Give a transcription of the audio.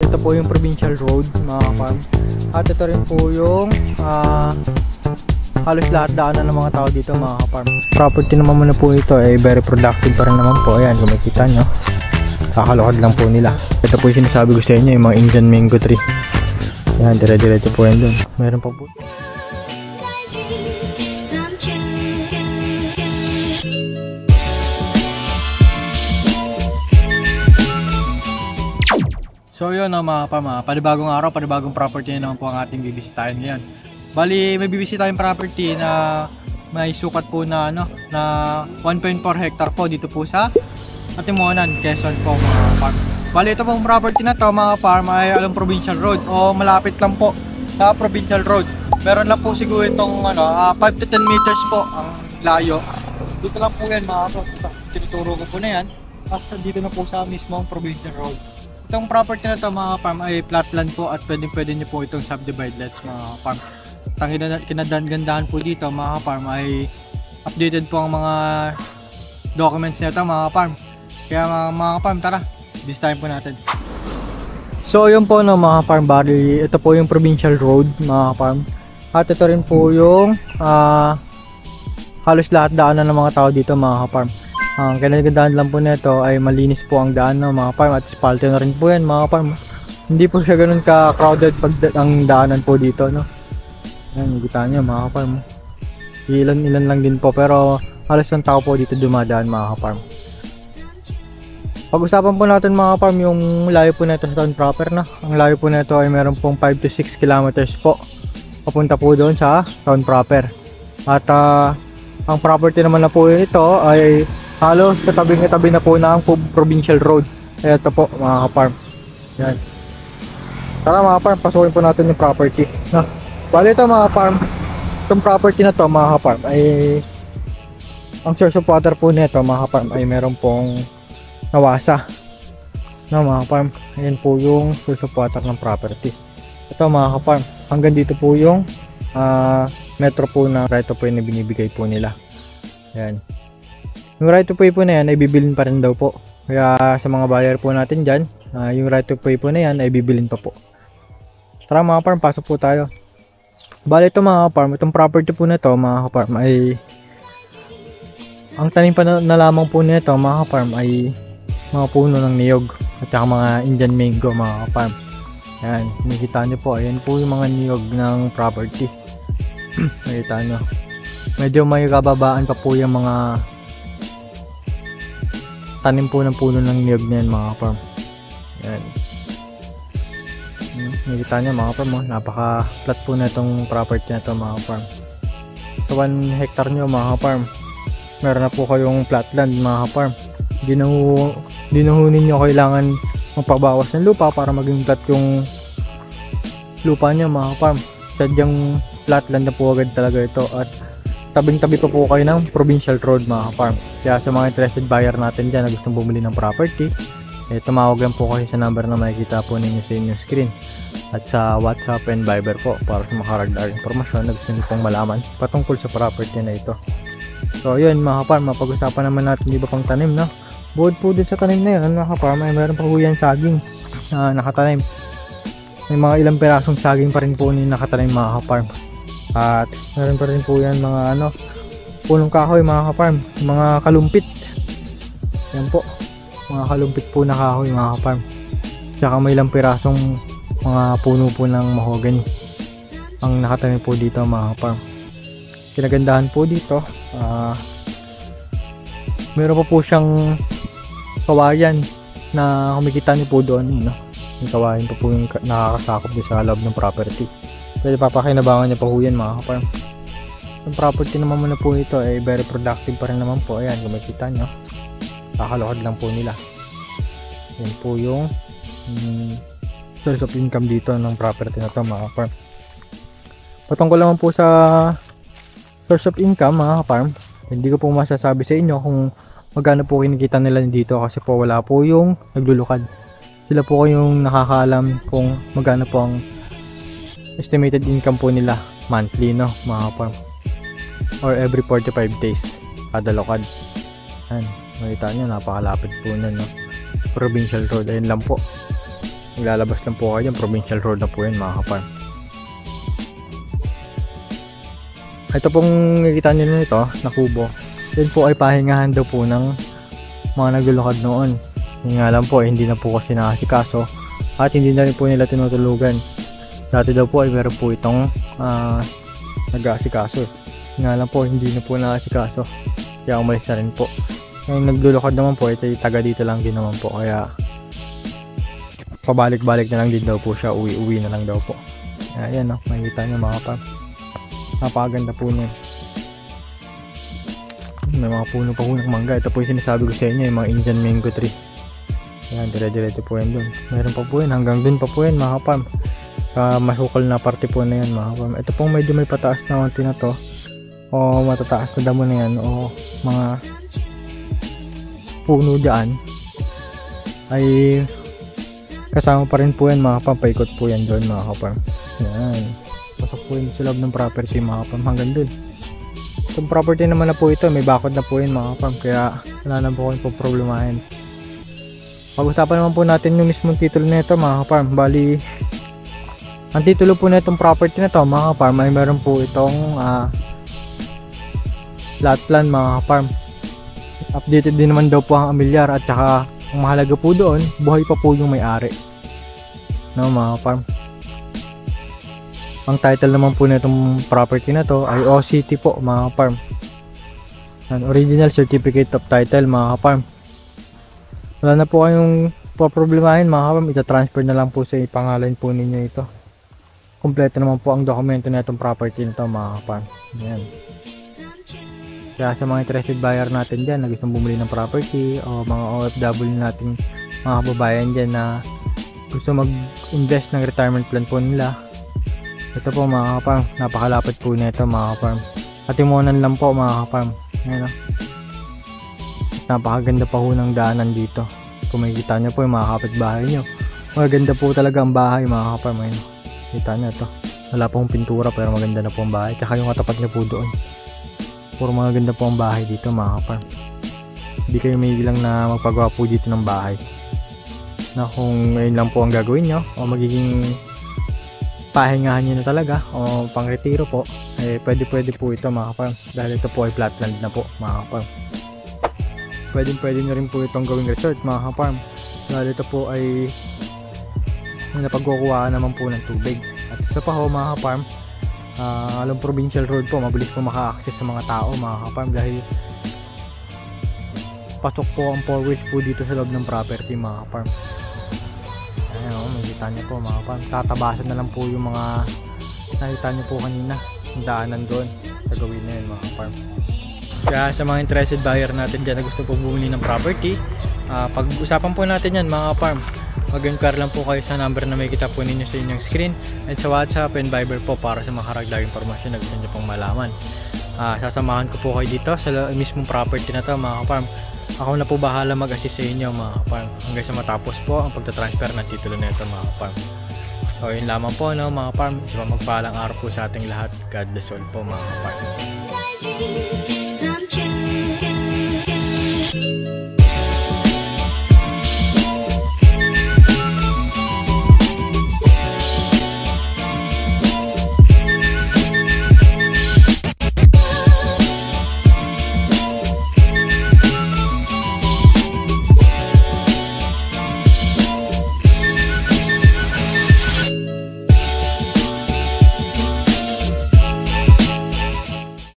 ito po yung provincial road mga farm. At ito rin po yung halos lahat daanan ng mga tao dito mga farm. Property naman muna po ito ay very productive pa rin naman po. Ayan, kung makikita nyo, kakalokad lang po nila. Ito po yung sinasabi ko sa inyo, yung mga Indian mango tree. Ayan, dire-diretso po yan dun. Meron pa po. So yun mga panibagong araw, panibagong property na naman po ang ating bibisitahin ngayon. Bali, may bibisitahin property na may sukat po na na 1.4 hectare po dito po sa Atimonan, Quezon po mga farm. Bali, ito pong property na to mga farm ay alam provincial road o malapit lang po sa provincial road. Meron lang po siguro itong 5 to 10 meters po ang layo. Dito lang po yan mga farm. Tinuturo ko po na yan. Basta dito na po sa mismong provincial road. Itong property na to mga farm ay flat land po at pwede nyo po itong subdivide lots mga farm. Ang kinagandahan po dito mga farm ay updated po ang mga documents nito mga farm. Kaya mga farm, tara, bisitahin po natin. So yun po mga farm, bali ito po yung provincial road mga farm. At ito rin po yung halos lahat daanan ng mga tao dito mga farm. Ang kinagandahan lang po nito ay malinis po ang daan ng mga farm at aspalte na rin po yan mga farm. Hindi po siya ganun ka-crowded pag ang daanan po dito, no. Yan, kita nyo mga farm. Ilan lang din po pero halos ng tao po dito dumadaan mga farm. Pag-usapan po natin mga farm yung layo po nito sa town proper na. Ang layo po nito ay meron pong 5 to 6 kilometers po. Papunta po doon sa town proper. At ang property naman na po ito ay halos katabi na po ng provincial road. Ito po mga farm. Yan. Tara mga farm, pasukin po natin yung property. No? Bali ito mga farm, itong property na to mga farm ay ang source of water po nito mga farm ay meron pong nawasa. No mga farm, ayan po yung source of water ng property. Ito mga farm, hanggang dito po yung metro po na right of way na binibigay po nila. Ayan. Yung right of way po na yan ay bibilin pa rin daw po. Kaya sa mga buyer po natin dyan, yung right of way po na yan ay bibilin pa po. Tara mga farm, pasok po tayo. Bali ito mga farm, itong property po na ito mga farm ay ang tanim pa na lamang po nito mga farm ay mga puno ng niyog at saka mga Indian mango mga farm. Ayan, nakikita nyo po, ayan po yung mga niyog ng property. Nakikita nyo. Medyo may kababaan pa po yung mga tanim po ng puno ng niyog na yan mga farm. Ayan. Nakikita nyo mga farm, napaka flat po na itong property na ito mga farm. So 1 hectare nyo mga farm, meron na po kayong flat land mga farm. Dinuhunin nyo kailangan magpabawas ng lupa para maging flat yung lupa nyo mga farm. Sadyang flat land na po agad talaga ito at tabing-tabi pa po kayo ng provincial road mga farm. Kaya sa mga interested buyer natin dyan na gustong bumili ng property, tumawag lang po kayo sa number na makikita po ninyo sa inyong screen at sa WhatsApp and Viber po para sa makaragdag informasyon na gusto nyo pong malaman patungkol sa property na ito. So yun mga farm, mapag-usapan naman natin iba pang tanim, no? Bukod po din sa tanim na yun mga farm ay meron pa po yan saging nakatanim. May mga ilang perasong saging pa rin po yung nakatanim mga farm. At meron pa rin po yan mga punong kahoy mga farm, mga kalumpit. Yan po, mga kalumpit po na kahoy mga farm. Tsaka may ilang pirasong mga puno po ng mahogany ang nakatanim po dito mga farm. Kinagandahan po dito, meron pa po siyang kawayan na kumikita niyo po doon, no? Yung kawayan pa po yung nakakasakop din sa loob ng property. Pwede papakinabangan niya pa po yan mga farm. Yung property naman muna po ito ay very productive pa rin naman po. Ayan, kung makikita nyo, kakalokad lang po nila. Yan po yung source of income dito ng property na ito mga farm. Patungkol naman po sa source of income mga farm, hindi ko po masasabi sa inyo kung magkano po kinikita nila dito kasi po wala po yung naglulukad. Sila po yung nakakaalam kung magkano po ang estimated income po nila monthly, no mga farm, or every 45 days kada lokad. Ayan, makita nyo napakalapit po na, no? Provincial road, ayun lang po. Naglalabas lang po kayo dyan, provincial road na po yan mga kaparm. Ito pong nakikita nyo nito na kubo, yun po ay pahingahan daw po ng mga naglulukad noon. Yung nga lang po hindi na po kasi nakasikaso at hindi na rin po nila tinutulugan. Dati daw po ay meron po itong nag-aasikaso. Nga lang po hindi na po nakasikaso, kaya umalis na rin po. Yung naglulukad naman po ito ay taga dito lang din naman po, kaya pabalik-balik na lang din daw po siya, uwi-uwi na lang daw po. Ayan no, makikita nyo mga kaparm, napakaganda po niyan. May mga puno pa po ng mangga. Ito po yung sinasabi ko sa inyo, yung mga Indian mango tree. Ayan, dire-diretso po yan dun. Meron pa po yan, hanggang dun pa po yan mga kaparm. Masukal na parte po na yan mga kaparm. Ito pong medyo may pataas na konti na to, o matataas na damo na yan, o mga puno dyan, ay kasama pa rin po yan mga kaparm. Paikot po yan dun mga kaparm. Yan, pasok po yun sa loob ng property mga kaparm hanggang dun. Itong property naman na po ito, may bakod na po yun mga kaparm, kaya wala na po kayong problemahin. Pag-usapan naman po natin yung mismong titulo na ito mga kaparm. Bali, ang titulo po na itong property na ito mga kaparm ay meron po itong lot plan mga kaparm. Updated din naman daw po ang amilyar, at saka ang mahalaga po doon, buhay pa po yung may-ari, no mga kaparm. Ang title naman po na itong property na to ay OCT po mga kaparm. Original Certificate of Title mga kaparm. Wala na po kayong problemahin mga kaparm, ita-transfer na lang po sa pangalan po ninyo ito. Kompleto naman po ang dokumento na itong property na to mga kaparm. Ayan. Kaya sa mga interested buyer natin dyan na gustong bumili ng property, o mga OFW natin mga kababayan dyan na gusto mag-invest ng retirement plan po nila, ito po mga kaparm, napakalapit po nito mga kaparm. Patimonan lang po mga kaparm. Ayan o. Napakaganda pa po ng daanan dito. Kung makikita nyo po yung mga kapitbahay nyo, maganda po talaga ang bahay mga kaparm. Ayan, kita nyo ito, wala pong pintura pero maganda na po ang bahay. Tsaka yung katapat nyo po doon, puro maganda po ang bahay dito mga kaparm. Hindi kayo may ilang na magpagawa po dito ng bahay na kung ngayon lang po ang gagawin nyo, o magiging pahingahan nyo na talaga, o pang retiro po, eh pwede po ito mga kaparm, dahil ito po ay flatland na po mga kaparm. Pwede nyo rin po itong gawing resort mga kaparm, dahil ito po ay napagkukuhaan naman po ng tubig. At isa pa ho mga kaparm, alam provincial road po, mabilis po maka-access sa mga tao mga kaparm, dahil pasok po ang 4 ways po dito sa loob ng property mga kaparm. Ayan o, makikita nyo po mga kaparm, tatabasan na lang po yung mga nakita nyo po kanina, yung daanan doon sa gawin na yun mga kaparm. Kaya sa mga interested buyer natin dyan na gusto po bumili ng property, pag-usapan po natin yan mga kaparm. Mag-inquire lang po kayo sa number na may kita po ninyo sa inyong screen, at sa WhatsApp and Viber po para sa mga karagdagang impormasyon na gusto nyo pong malaman. Sasamahan ko po kayo dito sa mismong property na to mga kaparm. Ako na po bahala mag-assist sa inyo mga kaparm, hanggang sa matapos po ang pagtatransfer ng titulo na ito mga kaparm. So yun lamang po no mga kaparm, isa magpalang araw po sa ating lahat. God bless all po mga kaparm.